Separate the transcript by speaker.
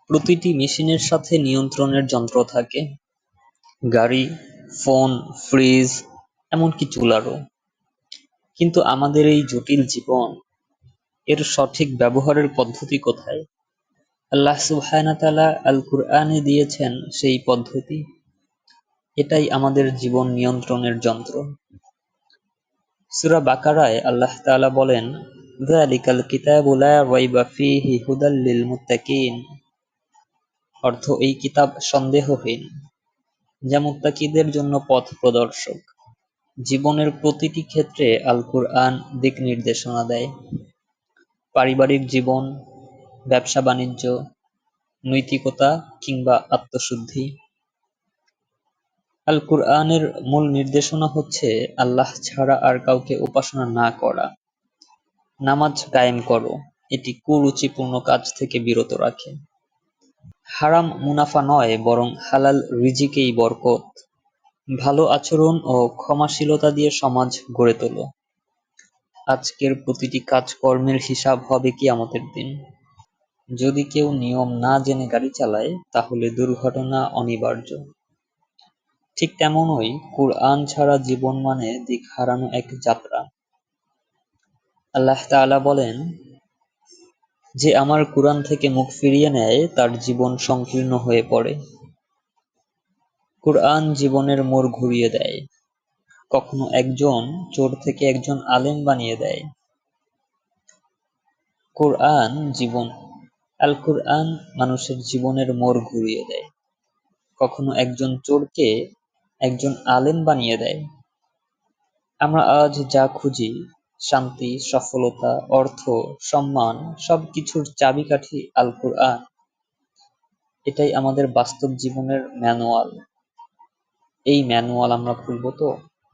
Speaker 1: প্রতিটি মেশিনের সাথে নিয়ন্ত্রণের যন্ত্র থাকে, গাড়ি, ফোন, ফ্রিজ, এমনকি চুলারও। কিন্তু আমাদের এই জটিল জীবন, এর সঠিক ব্যবহারের পদ্ধতি কোথায়? আল্লাহ সুবহানাহু ওয়া তাআলা আল কুরআনে দিয়েছেন সেই পদ্ধতি। এটাই আমাদের জীবন নিয়ন্ত্রণের যন্ত্র। সূরা বাকারায় আল্লাহ তাআলা বলেন, যালিকাল কিতাবু লা রাইবা ফীহি হুদাল লিল মুত্তাকিন। অর্থ, এই কিতাব সন্দেহহীন, যা মুত্তাকিদের জন্য পথ প্রদর্শক। জীবনের প্রতিটি ক্ষেত্রে আল কুরআন দিক নির্দেশনা দেয়। পারিবারিক জীবন, ব্যবসা বাণিজ্য, নৈতিকতা কিংবা আত্মশুদ্ধি। আল কুরআনের মূল নির্দেশনা হচ্ছে আল্লাহ ছাড়া আর কাউকে উপাসনা না করা। নামাজ কায়েম করো, এটি কুরুচিপূর্ণ কাজ থেকে বিরত রাখে। হারাম মুনাফা নয়, বরং হালাল রিজিকেই বরকত। ভালো আচরণ ও ক্ষমাশীলতা দিয়ে সমাজ গড়ে তোলো। আজকের প্রতিটি কাজকর্মের হিসাব হবে কিয়ামতের দিন। যদি কেউ নিয়ম না জেনে গাড়ি চালায়, তাহলে দুর্ঘটনা অনিবার্য। ঠিক তেমনই কুরআন ছাড়া জীবন মানে দিক হারানো এক যাত্রা। আল্লাহ তাআলা বলেন, যে আমার কুরআন থেকে মুখ ফিরিয়ে নেয় তার জীবন সংকীর্ণ হয়ে পড়ে। কুরআন জীবনের মোড় ঘুরিয়ে দেয়। কখনো একজন চোর থেকে একজন আলেম বানিয়ে দেয়। আল কুরআন মানুষের জীবনের মোড় ঘুরিয়ে দেয়। কখনো একজন চোরকে একজন আলেম বানিয়ে দেয়। আমরা আজ যা খুঁজি, শান্তি, সফলতা, অর্থ, সম্মান, সবকিছুর চাবিকাঠি আল কুরআন। এটাই আমাদের বাস্তব জীবনের ম্যানুয়াল। এই ম্যানুয়াল আমরা খুলব তো?